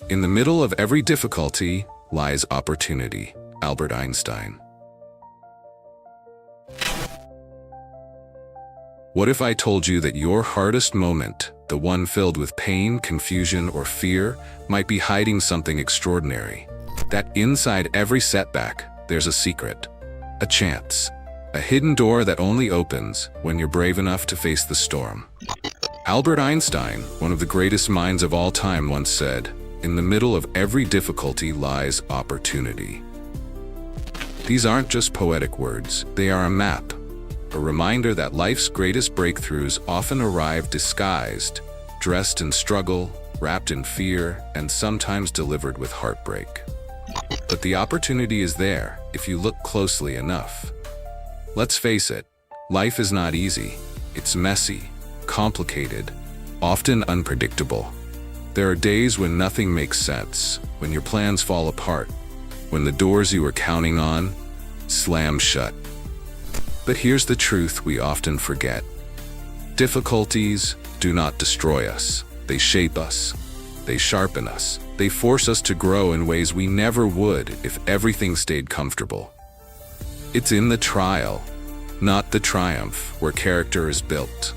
In the middle of every difficulty lies opportunity. Albert Einstein. What if I told you that your hardest moment, the one filled with pain, confusion, or fear, might be hiding something extraordinary? That inside every setback, there's a secret, a chance, a hidden door that only opens when you're brave enough to face the storm. Albert Einstein, one of the greatest minds of all time, once said, "In the middle of every difficulty lies opportunity." These aren't just poetic words, they are a map, a reminder that life's greatest breakthroughs often arrive disguised, dressed in struggle, wrapped in fear, and sometimes delivered with heartbreak. But the opportunity is there if you look closely enough. Let's face it, life is not easy. It's messy, complicated, often unpredictable. There are days when nothing makes sense, when your plans fall apart, when the doors you were counting on slam shut. But here's the truth we often forget. Difficulties do not destroy us. They shape us. They sharpen us. They force us to grow in ways we never would if everything stayed comfortable. It's in the trial, not the triumph, where character is built.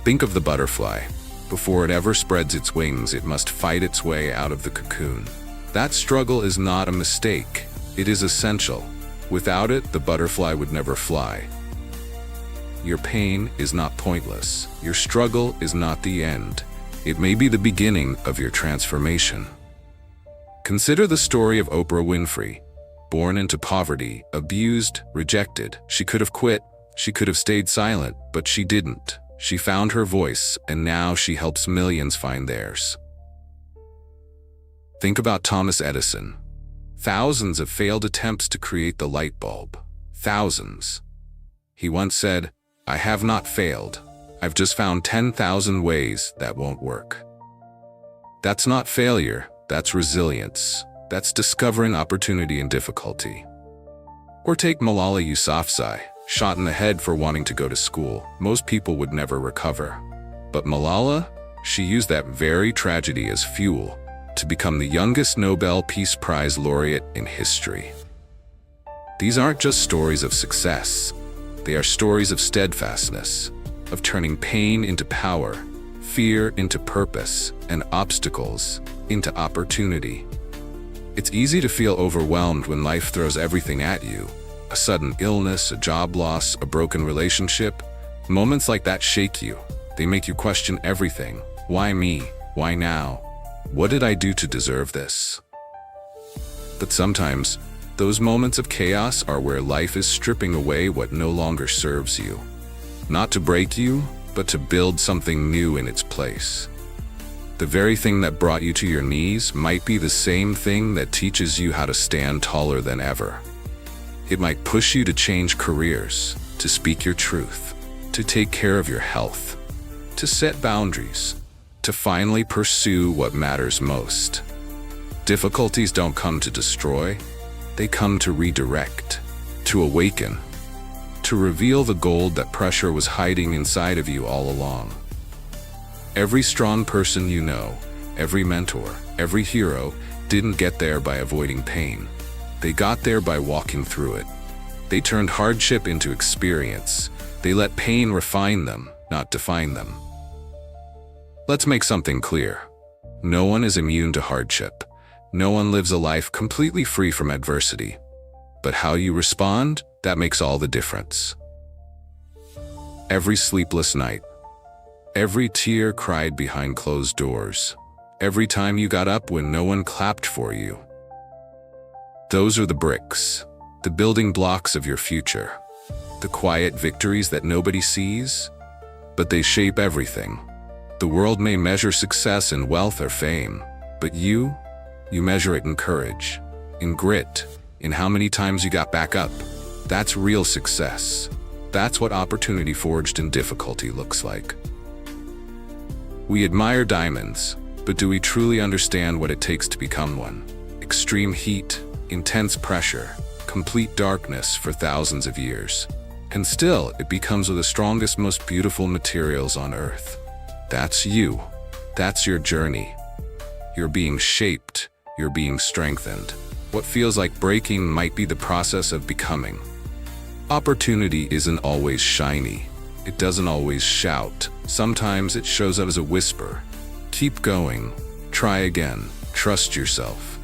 Think of the butterfly. Before it ever spreads its wings, it must fight its way out of the cocoon. That struggle is not a mistake. It is essential. Without it, the butterfly would never fly. Your pain is not pointless. Your struggle is not the end. It may be the beginning of your transformation. Consider the story of Oprah Winfrey. Born into poverty, abused, rejected. She could have quit. She could have stayed silent, but she didn't. She found her voice, and now she helps millions find theirs. Think about Thomas Edison. Thousands of failed attempts to create the light bulb. Thousands. He once said, "I have not failed. I've just found 10,000 ways that won't work." That's not failure, that's resilience. That's discovering opportunity in difficulty. Or take Malala Yousafzai, shot in the head for wanting to go to school. Most people would never recover. But Malala, she used that very tragedy as fuel to become the youngest Nobel Peace Prize laureate in history. These aren't just stories of success. They are stories of steadfastness, of turning pain into power, fear into purpose, and obstacles into opportunity. It's easy to feel overwhelmed when life throws everything at you. A sudden illness, a job loss, a broken relationship. Moments like that shake you. They make you question everything. Why me? Why now? What did I do to deserve this? But sometimes, those moments of chaos are where life is stripping away what no longer serves you. Not to break you, but to build something new in its place. The very thing that brought you to your knees might be the same thing that teaches you how to stand taller than ever. It might push you to change careers, to speak your truth, to take care of your health, to set boundaries, to finally pursue what matters most. Difficulties don't come to destroy, they come to redirect, to awaken, to reveal the gold that pressure was hiding inside of you all along. Every strong person you know, every mentor, every hero didn't get there by avoiding pain. They got there by walking through it. They turned hardship into experience. They let pain refine them, not define them. Let's make something clear. No one is immune to hardship. No one lives a life completely free from adversity. But how you respond, that makes all the difference. Every sleepless night, every tear cried behind closed doors, every time you got up when no one clapped for you. Those are the bricks, the building blocks of your future. The quiet victories that nobody sees, but they shape everything. The world may measure success in wealth or fame, but you measure it in courage, in grit, in how many times you got back up. That's real success. That's what opportunity forged in difficulty looks like. We admire diamonds, but do we truly understand what it takes to become one? Extreme heat, intense pressure, complete darkness for thousands of years. And still, it becomes one of the strongest, most beautiful materials on Earth. That's you. That's your journey. You're being shaped. You're being strengthened. What feels like breaking might be the process of becoming. Opportunity isn't always shiny. It doesn't always shout. Sometimes it shows up as a whisper. Keep going. Try again. Trust yourself.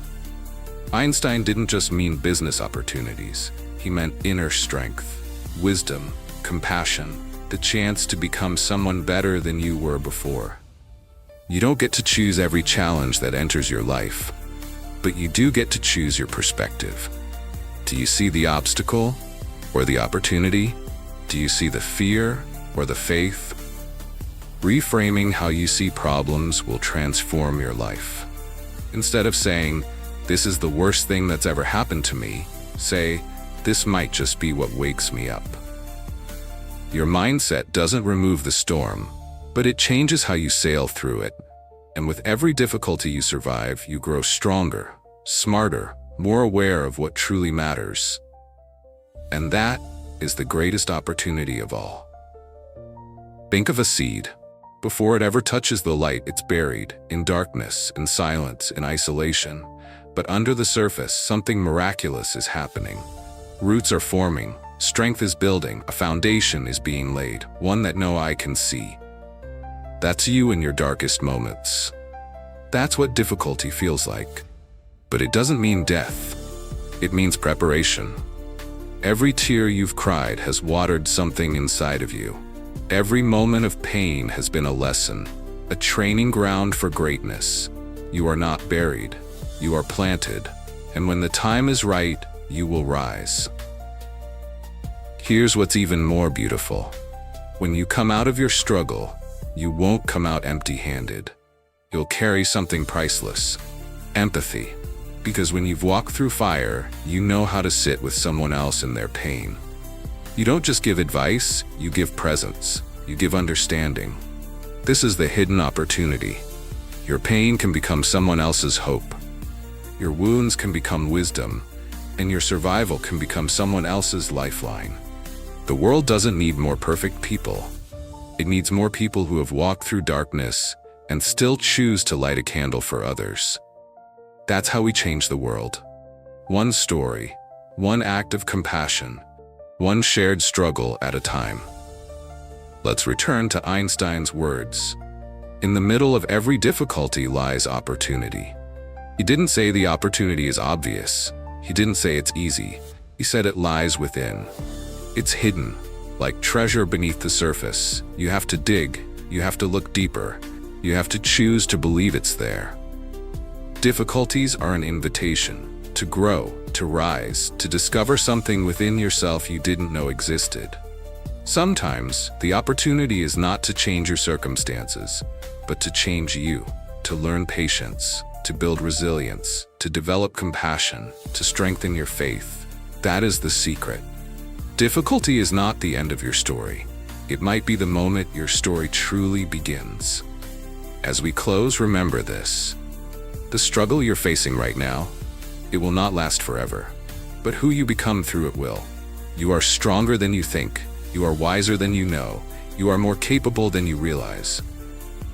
Einstein didn't just mean business opportunities. He meant inner strength, wisdom, compassion, the chance to become someone better than you were before. You don't get to choose every challenge that enters your life, but you do get to choose your perspective. Do you see the obstacle or the opportunity? Do you see the fear or the faith? Reframing how you see problems will transform your life. Instead of saying, "This is the worst thing that's ever happened to me," say, "This might just be what wakes me up." Your mindset doesn't remove the storm, but it changes how you sail through it. And with every difficulty you survive, you grow stronger, smarter, more aware of what truly matters. And that is the greatest opportunity of all. Think of a seed. Before it ever touches the light, it's buried in darkness, in silence, in isolation. But under the surface, something miraculous is happening. Roots are forming, strength is building, a foundation is being laid, one that no eye can see. That's you in your darkest moments. That's what difficulty feels like. But it doesn't mean death. It means preparation. Every tear you've cried has watered something inside of you. Every moment of pain has been a lesson, a training ground for greatness. You are not buried. You are planted. And when the time is right, you will rise. Here's what's even more beautiful. When you come out of your struggle, you won't come out empty-handed. You'll carry something priceless: empathy. Because when you've walked through fire, you know how to sit with someone else in their pain. You don't just give advice, you give presence. You give understanding. This is the hidden opportunity. Your pain can become someone else's hope. Your wounds can become wisdom, and your survival can become someone else's lifeline. The world doesn't need more perfect people. It needs more people who have walked through darkness and still choose to light a candle for others. That's how we change the world. One story, one act of compassion, one shared struggle at a time. Let's return to Einstein's words. In the middle of every difficulty lies opportunity. He didn't say the opportunity is obvious. He didn't say it's easy. He said it lies within. It's hidden, like treasure beneath the surface. You have to dig. You have to look deeper. You have to choose to believe it's there. Difficulties are an invitation to grow, to rise, to discover something within yourself you didn't know existed. Sometimes, the opportunity is not to change your circumstances, but to change you, to learn patience, to build resilience, to develop compassion, to strengthen your faith. That is the secret. Difficulty is not the end of your story. It might be the moment your story truly begins. As we close, remember this. The struggle you're facing right now, it will not last forever. But who you become through it will. You are stronger than you think. You are wiser than you know. You are more capable than you realize.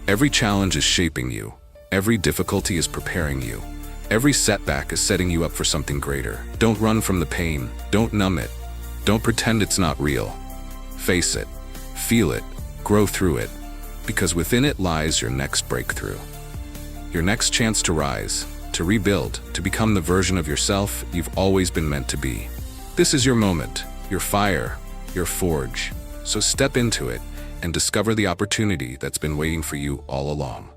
Every challenge is shaping you. Every difficulty is preparing you. Every setback is setting you up for something greater. Don't run from the pain. Don't numb it. Don't pretend it's not real. Face it. Feel it. Grow through it. Because within it lies your next breakthrough. Your next chance to rise, to rebuild, to become the version of yourself you've always been meant to be. This is your moment, your fire, your forge. So step into it and discover the opportunity that's been waiting for you all along.